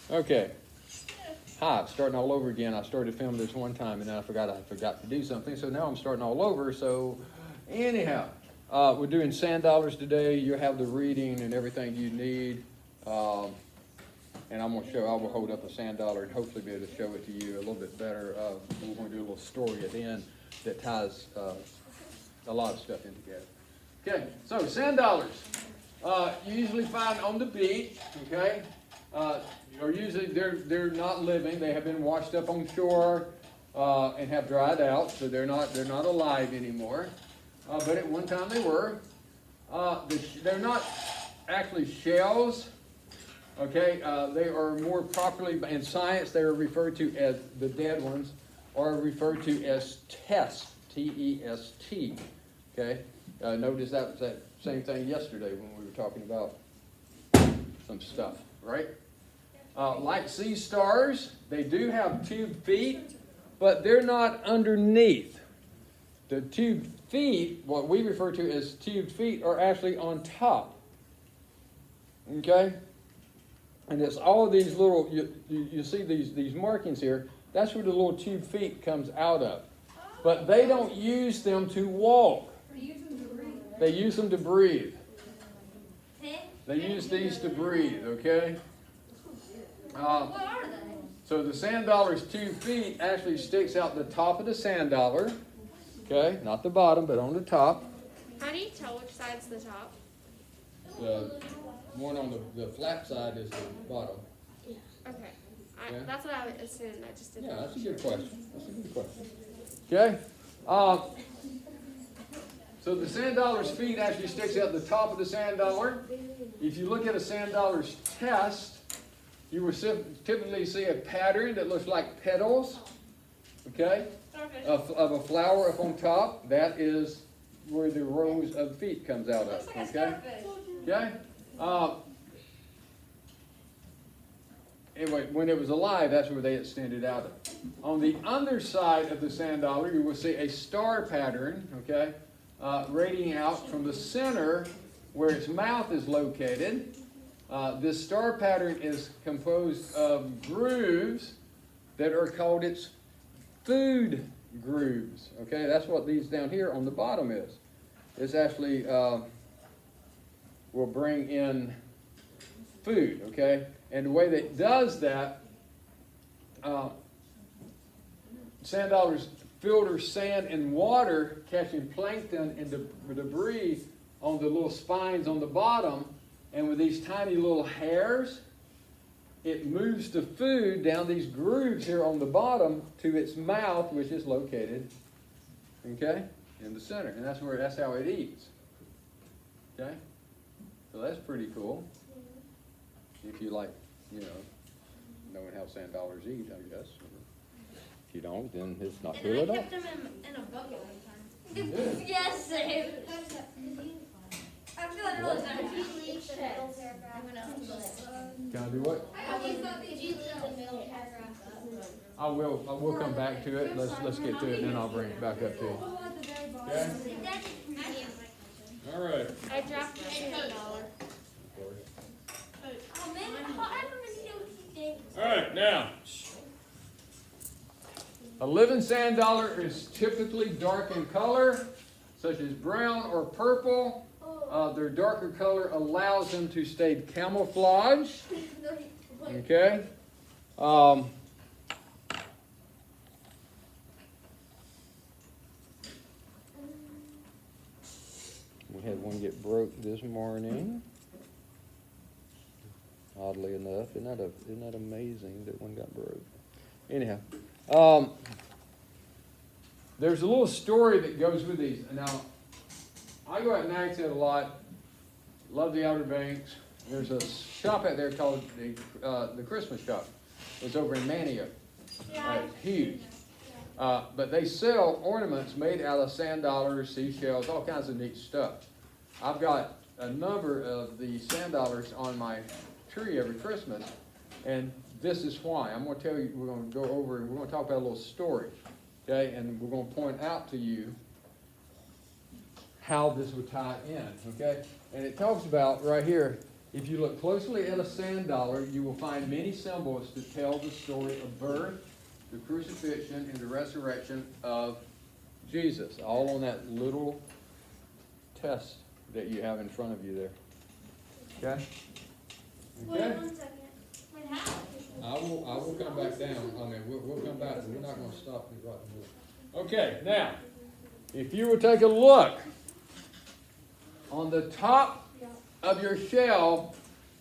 Okay. Hi, starting all over again. I started filming this one time and then I forgot to do something. So now I'm starting all over. So anyhow, we're doing sand dollars today. You have the reading and everything you need. And I will hold up a sand dollar and hopefully be able to show it to you a little bit better. We're going to do a little story at the end that ties a lot of stuff in together. Okay, so sand dollars. You usually find on the beach, okay? Or usually they're not living. They have been washed up on shore and have dried out, so they're not alive anymore. But at one time they were. They're not actually shells. Okay, they are more properly in science. They are referred to as the dead ones, or referred to as test, T-E-S-T. Okay, notice that was that same thing yesterday when we were talking about some stuff, right? Like sea stars, they do have tube feet, but they're not underneath. The tube feet, what we refer to as tube feet, are actually on top. Okay? And it's all of these little, you see these markings here, that's where the little tube feet comes out of. But they don't use them to walk. They use them to breathe. They use these to breathe, okay? So the sand dollar's 2 feet actually sticks out the top of the sand dollar. Okay, not the bottom, but on the top. How do you tell which side's the top? The one on the flat side is the bottom. Okay. Yeah. That's what I assumed. I just didn't. Yeah, that's a good question. Okay. So the sand dollar's feet actually sticks out the top of the sand dollar. If you look at a sand dollar's chest, you will typically see a pattern that looks like petals, okay, of a flower up on top. That is where the rows of feet comes out of, okay? Okay? Anyway, when it was alive, that's where they extended out of. On the underside of the sand dollar, you will see a star pattern, okay, radiating out from the center where its mouth is located. This star pattern is composed of grooves that are called its food grooves. Okay, that's what these down here on the bottom is. This actually will bring in food. Okay, and the way that it does that, sand dollars filter sand and water, catching plankton and debris on the little spines on the bottom. And with these tiny little hairs, it moves the food down these grooves here on the bottom to its mouth, which is located, okay, in the center. And that's how it eats. Okay? So that's pretty cool. If you like, knowing how sand dollars eat, I guess. If you don't, then it's not cool at all. I kept them in a bucket one time. Yes, same. I'm feeling really bad. Can I do what? I will come back to it. Let's get to it, and then I'll bring it back up to you. Okay? All right. I dropped my $10. Oh man, I remember seeing All right, now. A living sand dollar is typically dark in color, such as brown or purple. Their darker color allows them to stay camouflaged. Okay. We had one get broke this morning. Oddly enough, isn't that amazing that one got broke? Anyhow, there's a little story that goes with these. Now, I go out in Nagshead a lot. Love the Outer Banks. There's a shop out there called the Christmas Shop. It's over in Manio. It's huge. But they sell ornaments made out of sand dollars, seashells, all kinds of neat stuff. I've got a number of the sand dollars on my tree every Christmas, and this is why. I'm going to tell you, we're going to go over and we're going to talk about a little story, okay? And we're going to point out to you how this would tie in, okay? And it talks about right here, If you look closely at a sand dollar, you will find many symbols to tell the story of birth, the crucifixion, and the resurrection of Jesus, all on that little test that you have in front of you there. Okay? Wait Okay? 1 second. Wait, how? I will come back down. I mean, we'll come back, but we're not going to stop you right in the middle. Okay, now, if you will take a look on the top of your shell,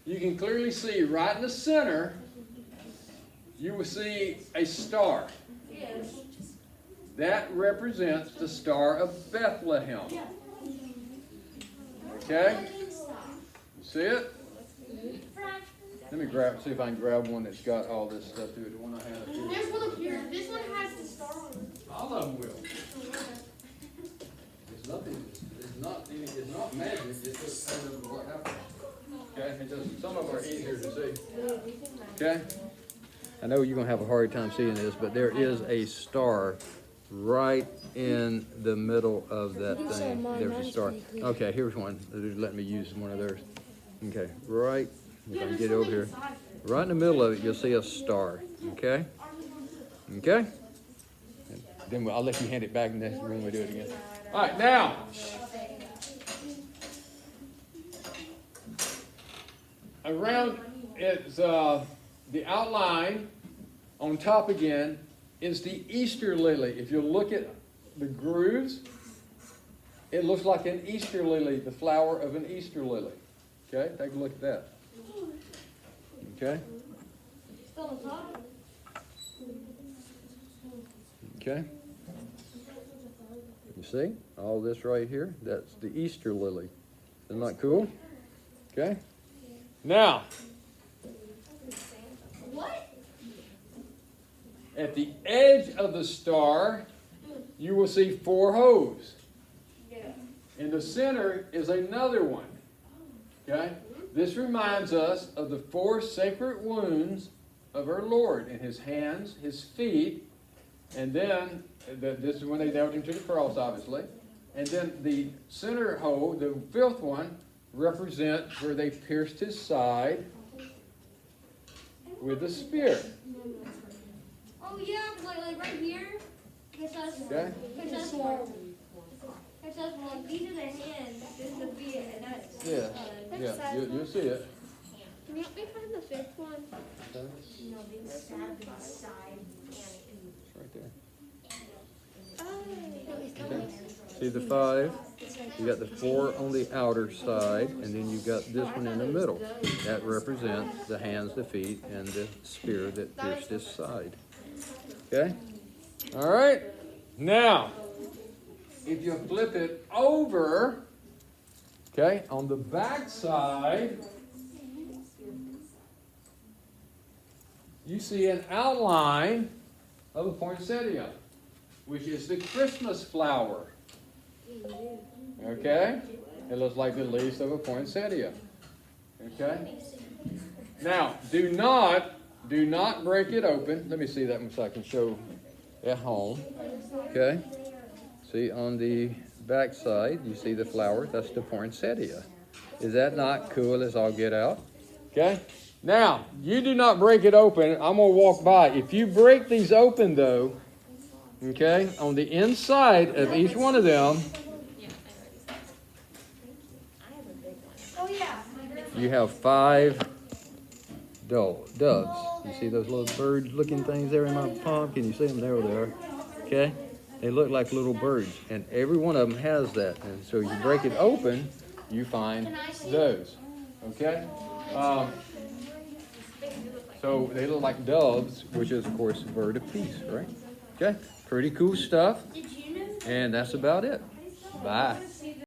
you can clearly see right in the center, you will see a star. Yes. That represents the Star of Bethlehem. Okay? You see it? Let me see if I can grab one that's got all this stuff to it. The one I have here. There's one up here. This one has the star on it. All of them will. It's nothing. It's not magic. It's just kind of what happens. Okay? It just, some of them are easier to see. Okay? I know you're gonna have a hard time seeing this, but there is a star right in the middle of that thing. There's a star. Okay, here's one. Let me use one of theirs. Okay, right. If I can get over here. Right in the middle of it, you'll see a star. Okay? Okay? Then I'll let you hand it back next when we do it again. All right, now. Around it's the outline on top again is the Easter lily. If you look at the grooves, it looks like an Easter lily, the flower of an Easter lily. Okay, take a look at that. Okay. Still on top? Okay. You see all this right here? That's the Easter lily. Isn't that cool? Okay. Now, What? at the edge of the star, you will see 4 hooves. Yeah. In the center is another one. Okay? This reminds us of the 4 sacred wounds of our Lord in his hands, his feet, and then, this is when they nailed him to the cross, obviously. And then the center hole, the 5th one, represents where they pierced his side with a spear. Oh yeah, like right here. Guess that's Okay? Guess that's one. Guess that's one. These are the hands. This is the feet, and that's. Yeah, you'll see it. Can you help me find the 5th one? No, they stabbed inside. It's right there. Oh. Okay. See the 5? You got the 4 on the outer side, and then you got this one in the middle. That represents the hands, the feet, and the spear that pierced his side. Okay? All right? Now, if you flip it over, okay, on the back side, you see an outline of a poinsettia, which is the Christmas flower. Okay? It looks like the leaves of a poinsettia. Okay? Now, do not break it open. Let me see that one so I can show at home. Okay? See on the back side, you see the flower. That's the poinsettia. Is that not cool as all get out? Okay? Now, you do not break it open. I'm going to walk by. If you break these open, though, okay, on the inside of each one of them, Oh yeah. you have 5 doves. You see those little bird-looking things there in my palm? Can you see them? There they are. Okay? They look like little birds, and every one of them has that. And so you break it open, you find those. Okay? So they look like doves, which is, of course, a bird of peace, right? Okay? Pretty cool stuff. Did you know? And that's about it. Bye.